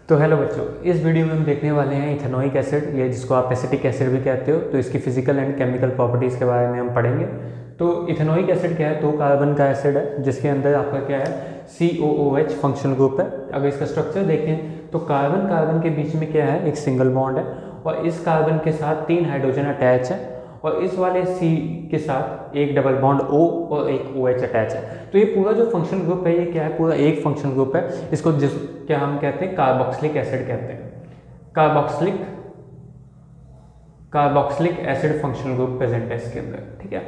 तो हेलो बच्चों, इस वीडियो में हम देखने वाले हैं इथेनोइक एसिड, ये जिसको आप एसिटिक एसिड भी कहते हो। तो इसकी फिजिकल एंड केमिकल प्रॉपर्टीज़ के बारे में हम पढ़ेंगे। तो इथेनोइक एसिड क्या है? 2 कार्बन का एसिड है जिसके अंदर आपका क्या है, COOH फंक्शनल ग्रुप है। अगर इसका स्ट्रक्चर देखें तो कार्बन कार्बन के बीच में क्या है, एक सिंगल बॉन्ड है और इस कार्बन के साथ 3 हाइड्रोजन अटैच है और इस वाले C के साथ एक डबल बॉन्ड O और एक OH अटैच है। तो ये पूरा जो फंक्शन ग्रुप है ये क्या है, पूरा एक फंक्शन ग्रुप है। इसको क्या हम कहते हैं, कार्बोक्सिलिक एसिड कहते हैं। Carboxylic acid functional group present है इसके अंदर, ठीक है।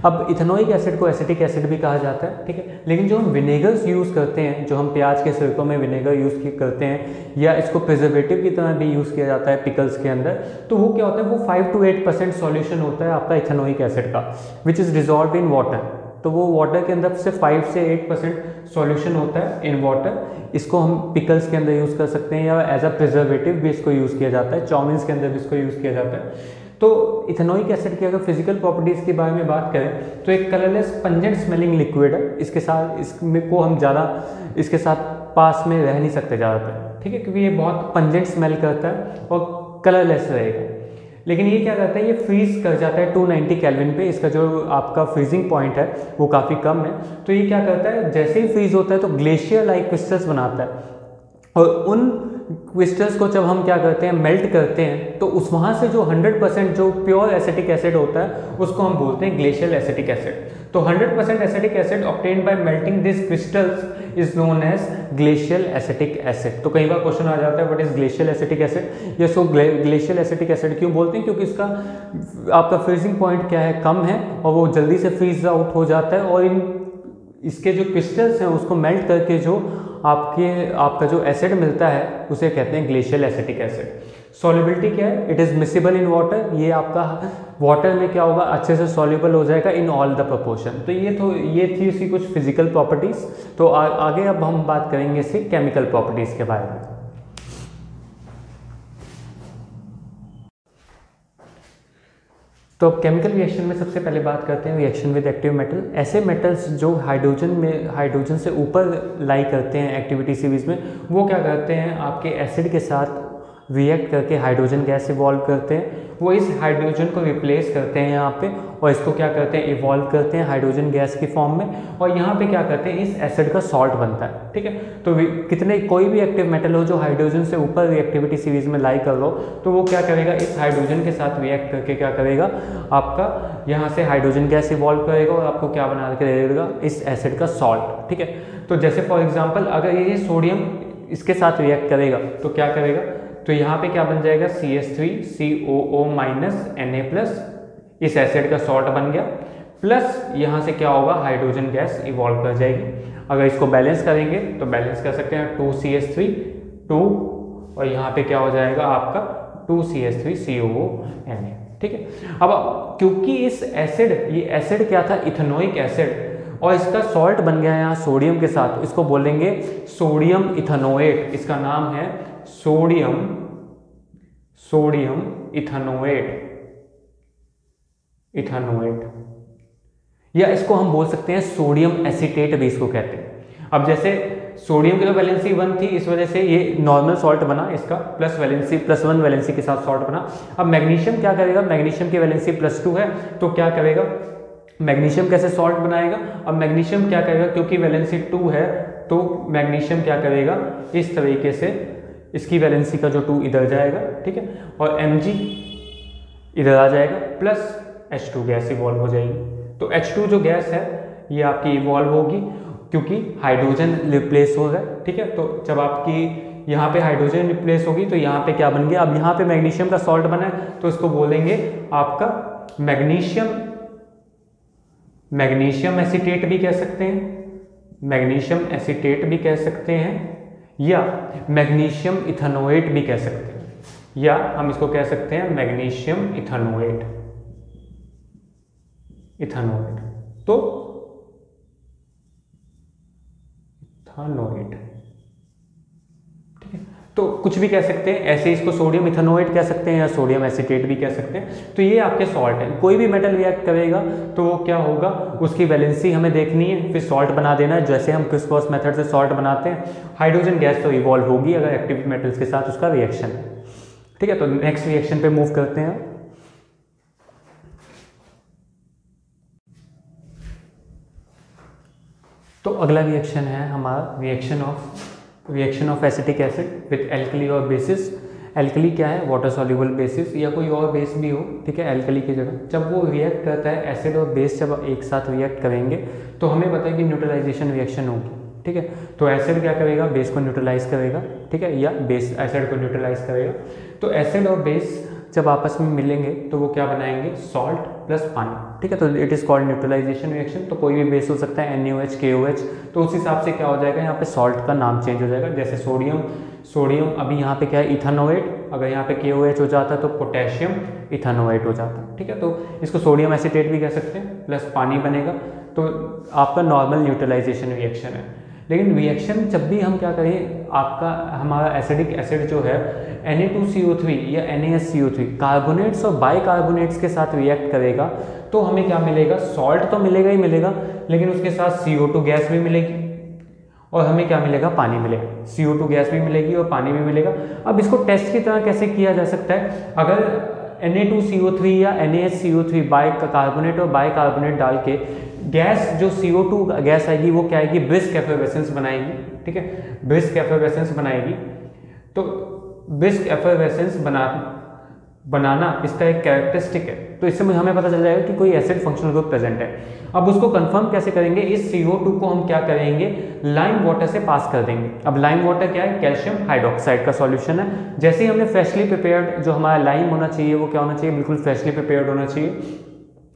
अब इथेनोइक एसिड को एसिटिक एसिड भी कहा जाता है, ठीक है। लेकिन जो हम विनेगर्स यूज़ करते हैं, जो हम प्याज के सिरकों में विनेगर यूज़ करते हैं या इसको प्रिजर्वेटिव की तरह भी यूज़ किया जाता है पिकल्स के अंदर, तो वो क्या होता है, वो 5 to 8% सॉल्यूशन होता है आपका इथेनोइक एसिड का, which is dissolve in water. तो वो वाटर के अंदर से 5 से 8% सॉल्यूशन होता है इन वाटर। इसको हम पिकल्स के अंदर यूज़ कर सकते हैं या एज अ प्रिजर्वेटिव भी इसको यूज़ किया जाता है, चाउमीन्स के अंदर भी इसको यूज़ किया जाता है। तो इथेनोइक एसिड की अगर फिजिकल प्रॉपर्टीज़ के बारे में बात करें तो एक कलरलेस पंजेंट स्मेलिंग लिक्विड है। इसके साथ इसमें को हम ज़्यादा इसके साथ पास में रह नहीं सकते ज़्यादातर, ठीक है, क्योंकि ये बहुत पंजेंट स्मेल करता है और कलरलेस रहेगा। लेकिन ये क्या करता है, ये फ्रीज कर जाता है 290 केल्विन पे। इसका जो आपका फ्रीजिंग पॉइंट है वो काफ़ी कम है। तो ये क्या करता है, जैसे ही फ्रीज होता है तो ग्लेशियर लाइक क्रिस्टल्स बनाता है और उन क्रिस्टल्स को जब हम क्या करते हैं, मेल्ट करते हैं, तो उस वहाँ से जो 100% जो प्योर एसिटिक एसिड होता है उसको हम बोलते हैं ग्लेशियल एसिटिक एसिड। तो 100% acetic acid obtained by melting this crystals is known as glacial acetic acid. तो कई बार क्वेश्चन आ जाता है what is glacial acetic acid. ये सो ग्लेशियल एसिटिक एसिड क्यों बोलते हैं, क्योंकि इसका आपका फ्रीजिंग पॉइंट क्या है, कम है और वो जल्दी से फ्रीज आउट हो जाता है और इसके जो क्रिस्टल्स हैं उसको मेल्ट करके जो आपका जो एसिड मिलता है उसे कहते हैं ग्लेशियल एसिटिक एसिड। सॉल्युबिलिटी क्या है, it is miscible in water. ये आपका वाटर में क्या होगा, अच्छे से सॉल्युबल हो जाएगा इन ऑल द प्रोपोर्शन। तो ये थी इसकी कुछ फिजिकल प्रॉपर्टीज़। तो आगे अब हम बात करेंगे इसकी केमिकल प्रॉपर्टीज़ के बारे में। तो अब केमिकल रिएक्शन में सबसे पहले बात करते हैं रिएक्शन विद एक्टिव मेटल। ऐसे मेटल्स जो हाइड्रोजन से ऊपर लाई करते हैं एक्टिविटी सीरीज में, वो क्या करते हैं, आपके एसिड के साथ रिएक्ट करके हाइड्रोजन गैस इवॉल्व करते हैं। वो इस हाइड्रोजन को रिप्लेस करते हैं यहाँ पे और इसको क्या करते हैं, इवॉल्व करते हैं हाइड्रोजन गैस की फॉर्म में और यहाँ पे क्या करते हैं, इस एसिड का सॉल्ट बनता है, ठीक है। तो कोई भी एक्टिव मेटल हो जो हाइड्रोजन से ऊपर रिएक्टिविटी सीरीज में लाई कर लो, तो वो क्या करेगा, इस हाइड्रोजन के साथ रिएक्ट करके क्या करेगा, आपका यहाँ से हाइड्रोजन गैस इवॉल्व करेगा और आपको क्या बना के दे देगा, इस एसिड का सॉल्ट, ठीक है। तो जैसे फॉर एग्जाम्पल अगर ये सोडियम इसके साथ रिएक्ट करेगा तो क्या करेगा, तो यहाँ पे क्या बन जाएगा, CH3COO Na+, इस एसिड का सॉल्ट बन गया, प्लस यहाँ से क्या होगा, हाइड्रोजन गैस इवॉल्व कर जाएगी। अगर इसको बैलेंस करेंगे तो बैलेंस कर सकते हैं 2CH3 2 और यहाँ पे क्या हो जाएगा आपका 2CH3COO Na, ठीक है। अब क्योंकि ये एसिड क्या था, इथेनोइक एसिड, और इसका सॉल्ट बन गया यहाँ सोडियम के साथ, इसको बोलेंगे सोडियम इथेनोएट। इसका नाम है सोडियम इथेनोएट, या इसको हम बोल सकते हैं सोडियम एसीटेट भी इसको कहते हैं। अब जैसे सोडियम की तो वैलेंसी 1 थी, इस वजह से ये नॉर्मल सॉल्ट बना, इसका +1 वैलेंसी के साथ सॉल्ट बना। अब मैग्नीशियम क्या करेगा, मैग्नीशियम की वैलेंसी +2 है, तो क्या करेगा, मैग्नीशियम कैसे सॉल्ट बनाएगा। अब मैग्नीशियम क्या करेगा, क्योंकि वैलेंसी 2 है तो मैग्नीशियम क्या करेगा, इस तरीके से इसकी वैलेंसी का जो 2 इधर जाएगा, ठीक है, और Mg इधर आ जाएगा, प्लस H2 गैस इवॉल्व हो जाएगी। तो H2 जो गैस है ये आपकी इवॉल्व होगी क्योंकि हाइड्रोजन रिप्लेस हो रहा है, ठीक है। तो जब आपकी यहाँ पे हाइड्रोजन रिप्लेस होगी तो यहाँ पे क्या बन गया, अब यहाँ पे मैग्नीशियम का सॉल्ट बना है तो इसको बोलेंगे आपका मैग्नीशियम एसीटेट भी कह सकते हैं, या मैग्नीशियम इथेनोएट भी कह सकते हैं, या हम इसको कह सकते हैं मैग्नीशियम इथेनोएट। तो इथेनोएट, ठीक है। तो कुछ भी कह सकते हैं, ऐसे इसको सोडियम इथेनोएट कह सकते हैं या सोडियम एसीटेट भी कह सकते हैं। तो ये आपके सॉल्ट है। कोई भी मेटल रिएक्ट करेगा तो वो क्या होगा, उसकी वैलेंसी हमें देखनी है, फिर सॉल्ट बना देना है। जैसे हम क्रिस्क्रॉस मेथड से सॉल्ट बनाते हैं, हाइड्रोजन गैस तो इवॉल्व होगी अगर एक्टिव मेटल्स के साथ उसका रिएक्शन है। ठीक है, तो नेक्स्ट रिएक्शन पे मूव करते हैं। तो अगला रिएक्शन है हमारा reaction of acetic acid with alkali और बेसिस। एल्कली क्या है, वाटर सॉल्युबल बेसिस या कोई और बेस भी हो, ठीक है, एल्कली की जगह। जब वो रिएक्ट करता है, एसिड और बेस जब एक साथ रिएक्ट करेंगे तो हमें पता है कि न्यूट्रलाइजेशन रिएक्शन होगी। ठीक है, तो एसिड क्या करेगा, बेस को न्यूट्रलाइज करेगा, ठीक है, या बेस एसिड को न्यूट्रलाइज करेगा। तो एसिड और बेस जब आपस में मिलेंगे तो वो क्या बनाएंगे, सॉल्ट प्लस पानी। ठीक है, तो it is called neutralisation reaction. तो कोई भी बेस हो सकता है, NaOH, KOH, तो उस हिसाब से क्या हो जाएगा, यहाँ पे सॉल्ट का नाम चेंज हो जाएगा। जैसे सोडियम अभी यहाँ पे क्या है, इथेनोएट, अगर यहाँ पे KOH हो जाता तो पोटेशियम इथेनोएट हो जाता। ठीक है, तो इसको सोडियम एसीटेट भी कह सकते हैं, प्लस पानी बनेगा, तो आपका नॉर्मल न्यूट्रलाइजेशन रिएक्शन है। लेकिन रिएक्शन जब भी हम क्या करें, हमारा एसिडिक एसिड जो है Na2CO3 या NaSCO3 कार्बोनेट्स और बाइकार्बोनेट्स के साथ रिएक्ट करेगा तो हमें क्या मिलेगा, सॉल्ट तो मिलेगा ही मिलेगा, लेकिन उसके साथ CO2 गैस भी मिलेगी और हमें क्या मिलेगा, पानी मिलेगा। CO2 गैस भी मिलेगी और पानी भी मिलेगा। अब इसको टेस्ट की तरह कैसे किया जा सकता है, अगर Na2CO3 या NaSCO3 कार्बोनेट और बाइकार्बोनेट डाल के गैस जो CO2 गैस आएगी वो क्या आएगी, ब्रिस्क एफरवेसेंस बनाएगी। ठीक है, ब्रिस्क एफरवेसेंस बनाएगी। तो ब्रिस्क एफरवेसेंस बनाना इसका एक कैरेक्टरिस्टिक है। तो इससे हमें पता चल जाएगा कि कोई एसिड फंक्शनल ग्रुप प्रेजेंट है। अब उसको कंफर्म कैसे करेंगे, इस CO2 को हम क्या करेंगे, लाइम वाटर से पास कर देंगे। अब लाइम वाटर क्या है, कैल्शियम हाइड्रोक्साइड का सॉल्यूशन है। जैसे ही हमने फ्रेशली प्रिपेयर्ड जो हमारा लाइम होना चाहिए वो क्या होना चाहिए, बिल्कुल फ्रेशली प्रिपेयर्ड होना चाहिए।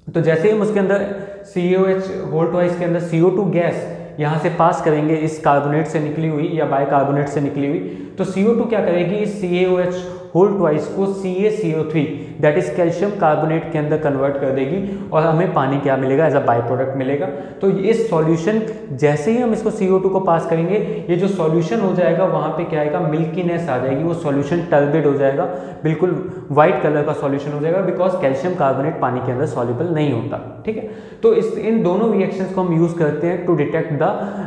तो जैसे ही हम उसके अंदर COH होल ट्वाइस के अंदर CO2 गैस यहाँ से पास करेंगे, इस कार्बोनेट से निकली हुई या बाइकार्बोनेट से निकली हुई, तो CO2 क्या करेगी, इस CaOH होल ट्वाइस को CaCO3 that is calcium carbonate के अंदर कन्वर्ट कर देगी और हमें पानी क्या मिलेगा, एज अ बाई प्रोडक्ट मिलेगा। तो इस सॉल्यूशन जैसे ही हम इसको CO2 को पास करेंगे, ये जो सॉल्यूशन हो जाएगा वहाँ पे क्या आएगा, मिल्कीनेस आ जाएगी, वो सॉल्यूशन टर्बिड हो जाएगा, बिल्कुल वाइट कलर का सॉल्यूशन हो जाएगा, बिकॉज कैल्शियम कार्बोनेट पानी के अंदर सॉल्युबल नहीं होता। ठीक है, तो इन दोनों रिएक्शंस को हम यूज़ करते हैं टू डिटेक्ट द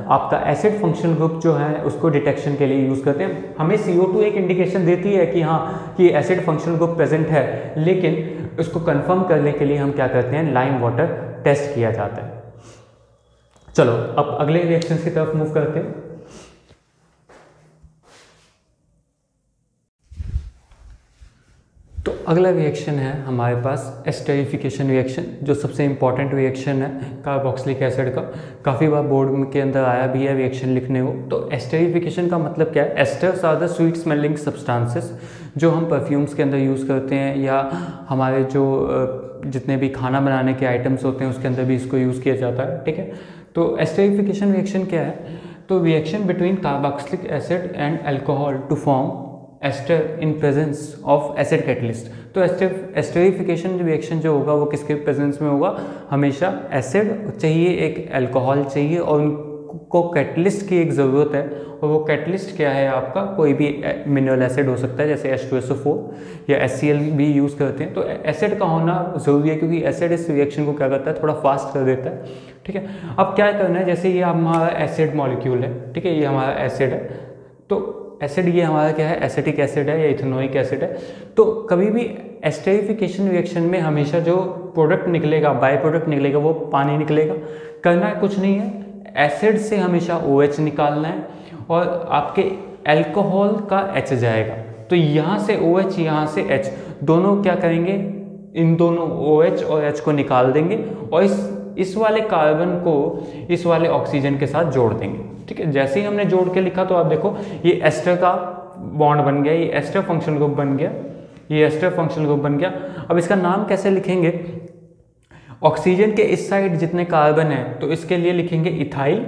आपका एसिड फंक्शनल ग्रुप जो है उसको डिटेक्शन के लिए यूज़ करते हैं। हमें CO2 एक इंडिकेशन देती है कि हाँ कि एसिड फंक्शनल ग्रुप प्रेजेंट है, लेकिन उसको कंफर्म करने के लिए हम क्या करते हैं, लाइम वाटर टेस्ट किया जाता है। चलो अब अगले रिएक्शंस की तरफ मूव करते हैं। तो अगला रिएक्शन है हमारे पास एस्टरिफिकेशन रिएक्शन, जो सबसे इंपॉर्टेंट रिएक्शन है कार्बोक्सिलिक एसिड का। काफ़ी बार बोर्ड के अंदर आया भी है रिएक्शन लिखने को। तो एस्टरिफिकेशन का मतलब क्या है, esters are the sweet smelling substances जो हम परफ्यूम्स के अंदर यूज़ करते हैं, या हमारे जो जितने भी खाना बनाने के आइटम्स होते हैं उसके अंदर भी इसको यूज़ किया जाता है। ठीक है, तो एस्टरिफिकेशन रिएक्शन क्या है, तो reaction between carboxylic acid and alcohol to form ester in presence of acid catalyst. तो एस्टरिफिकेशन रिएक्शन जो होगा वो किसके प्रेजेंस में होगा, हमेशा एसिड चाहिए, एक अल्कोहल चाहिए और उनको कैटलिस्ट की एक ज़रूरत है। और वो कैटलिस्ट क्या है आपका, कोई भी मिनरल एसिड हो सकता है, जैसे H2SO4 या HCl भी यूज़ करते हैं। तो एसिड का होना ज़रूरी है क्योंकि एसिड इस रिएक्शन को क्या करता है, थोड़ा फास्ट कर देता है। ठीक है, अब क्या करना है, जैसे ये हमारा एसिड मॉलिक्यूल है, ठीक है, ये हमारा एसिड है, तो एसिड ये हमारा क्या है, एसिटिक एसिड है या इथेनोइक एसिड है। तो कभी भी एस्टरिफिकेशन रिएक्शन में हमेशा जो प्रोडक्ट निकलेगा, बाय प्रोडक्ट निकलेगा, वो पानी निकलेगा। करना है कुछ नहीं है, एसिड से हमेशा OH निकालना है और आपके अल्कोहल का H जाएगा। तो यहाँ से OH, यहाँ से H, दोनों क्या करेंगे, इन दोनों OH और H को निकाल देंगे और इस वाले कार्बन को इस वाले ऑक्सीजन के साथ जोड़ देंगे। ठीक है, जैसे ही हमने जोड़ के लिखा तो आप देखो ये एस्टर का बॉन्ड बन गया, ये एस्टर फंक्शनल ग्रुप बन गया, ये एस्टर फंक्शनल ग्रुप बन गया। अब इसका नाम कैसे लिखेंगे, ऑक्सीजन के इस साइड जितने कार्बन है तो इसके लिए लिखेंगे इथाइल,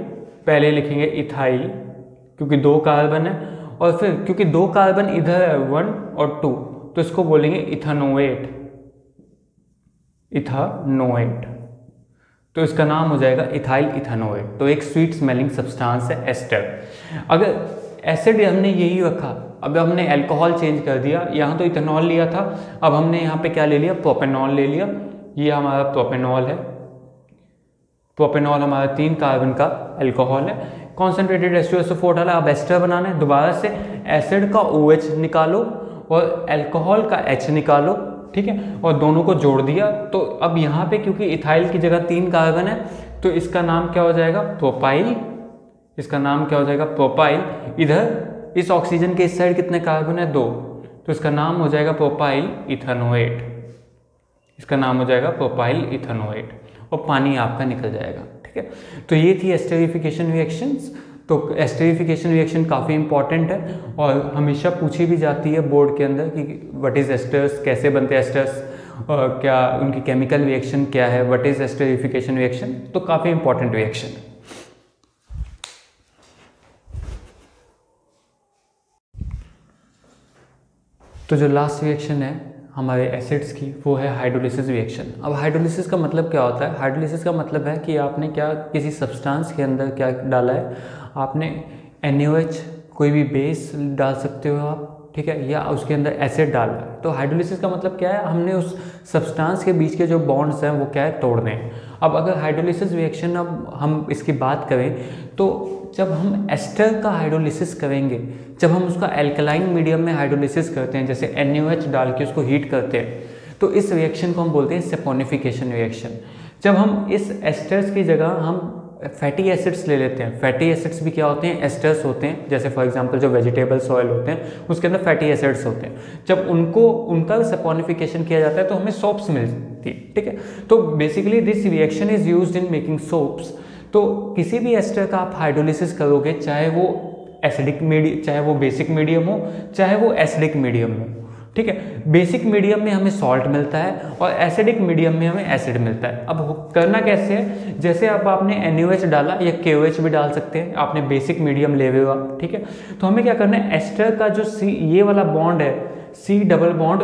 पहले लिखेंगे इथाइल क्योंकि 2 कार्बन है, और फिर क्योंकि 2 कार्बन इधर है 1 और 2, तो इसको बोलेंगे इथानोएट, इथानोएट, तो इसका नाम हो जाएगा इथाइल इथानोएट। तो एक स्वीट स्मेलिंग सब्सटेंस है एस्टर। अगर एसिड हमने यही रखा, अब हमने अल्कोहल चेंज कर दिया, यहाँ तो इथेनॉल लिया था, अब हमने यहाँ पे क्या ले लिया, प्रोपेनॉल ले लिया। ये हमारा प्रोपेनॉल है, प्रोपेनॉल हमारा 3 कार्बन का अल्कोहल है। कॉन्सेंट्रेटेड H2SO4 डाला, अब एस्टर बनाना है। दोबारा से एसिड का OH निकालो और अल्कोहल का H निकालो, ठीक है, और दोनों को जोड़ दिया। तो अब यहाँ पे क्योंकि इथाइल की जगह 3 कार्बन है तो इसका नाम क्या हो जाएगा, प्रोपाइल। इसका नाम क्या हो जाएगा, प्रोपाइल। इधर इस ऑक्सीजन के इस साइड कितने कार्बन है, 2, तो इसका नाम हो जाएगा प्रोपाइल इथेनोएट। इसका नाम हो जाएगा प्रोपाइल इथेनोएट और पानी आपका निकल जाएगा, ठीक है। तो ये थी एस्टरिफिकेशन रिएक्शंस। तो एस्टरिफिकेशन रिएक्शन काफ़ी इंपॉर्टेंट है और हमेशा पूछी भी जाती है बोर्ड के अंदर कि व्हाट इज़ एस्टर्स, कैसे बनते हैं एस्टर्स, क्या उनकी केमिकल रिएक्शन क्या है, व्हाट इज़ एस्टरिफिकेशन रिएक्शन। तो काफ़ी इंपॉर्टेंट रिएक्शन है। तो जो लास्ट रिएक्शन है हमारे एसिड्स की वो है हाइड्रोलिसिस रिएक्शन। अब हाइड्रोलिसिस का मतलब क्या होता है, हाइड्रोलिसिस का मतलब है कि आपने क्या किसी सब्सटेंस के अंदर क्या डाला है, आपने NaOH कोई भी बेस डाल सकते हो आप, ठीक है, या उसके अंदर एसिड डाल रहा है। तो हाइड्रोलिसिस का मतलब क्या है, हमने उस सब्सटेंस के बीच के जो बॉन्ड्स हैं वो क्या है, तोड़ने हैं। अब अगर हाइड्रोलिसिस रिएक्शन अब हम इसकी बात करें तो जब हम एस्टर का हाइड्रोलिसिस करेंगे, जब हम उसका एल्कलाइन मीडियम में हाइड्रोलिसिस करते हैं, जैसे NaOH डाल के उसको हीट करते हैं, तो इस रिएक्शन को हम बोलते हैं सैपोनिफिकेशन रिएक्शन। जब हम इस एस्टर्स की जगह हम फैटी एसिड्स ले लेते हैं, फैटी एसिड्स भी क्या होते हैं, एस्टर्स होते हैं। जैसे फॉर एग्जांपल जो वेजिटेबल सॉइल होते हैं उसके अंदर फैटी एसिड्स होते हैं, जब उनका सैपोनिफिकेशन किया जाता है तो हमें सोप्स मिलती है, ठीक है। तो basically this reaction is used in making soaps. तो किसी भी एस्टर का आप हाइड्रोलिसिस करोगे, चाहे वो एसिडिक मीडियम, चाहे वो बेसिक मीडियम हो, चाहे वो एसिडिक मीडियम हो, ठीक है। बेसिक मीडियम में हमें सॉल्ट मिलता है और एसिडिक मीडियम में हमें एसिड मिलता है। अब करना कैसे है, जैसे अब आपने NaOH डाला या KOH भी डाल सकते हैं, आपने बेसिक मीडियम ले हुए आप, ठीक है। तो हमें क्या करना है, एस्टर का जो ये वाला बॉन्ड है C डबल बॉन्ड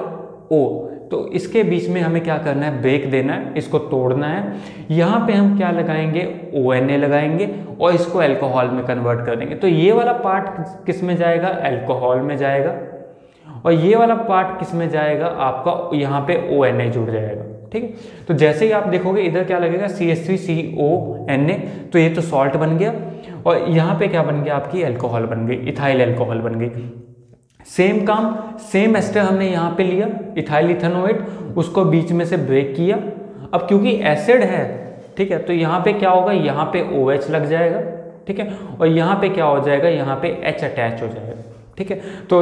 O, तो इसके बीच में हमें क्या करना है, ब्रेक देना है, इसको तोड़ना है। यहाँ पे हम क्या लगाएंगे, ONA लगाएंगे और इसको अल्कोहल में कन्वर्ट कर देंगे। तो ये वाला पार्ट किस में जाएगा, अल्कोहल में जाएगा, और ये वाला पार्ट किस में जाएगा, आपका यहाँ पे ONA जुड़ जाएगा, ठीक है। तो जैसे ही आप देखोगे इधर क्या लगेगा, CH3CONA, तो ये तो सॉल्ट बन गया और यहाँ पे क्या बन गया, आपकी अल्कोहल बन गई, इथाइल अल्कोहल बन गई। सेम काम, सेम एस्टर हमने यहाँ पे लिया इथाइल इथेनोएट, उसको बीच में से ब्रेक किया। अब क्योंकि एसिड है, ठीक है, तो यहाँ पे क्या होगा, यहाँ पे OH लग जाएगा, ठीक है, और यहाँ पे क्या हो जाएगा, यहाँ पे H अटैच हो जाएगा, ठीक है। तो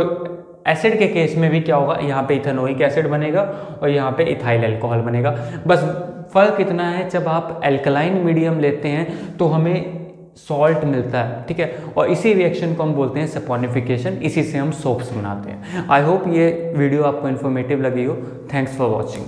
एसिड के केस में भी क्या होगा, यहाँ पे इथेनोइक एसिड बनेगा और यहाँ पे इथाइल अल्कोहल बनेगा। बस फर्क इतना है, जब आप अल्कलाइन मीडियम लेते हैं तो हमें सॉल्ट मिलता है, ठीक है, और इसी रिएक्शन को हम बोलते हैं सैपोनिफिकेशन, इसी से हम सोप्स बनाते हैं। आई होप ये वीडियो आपको इन्फॉर्मेटिव लगी हो। Thanks for watching.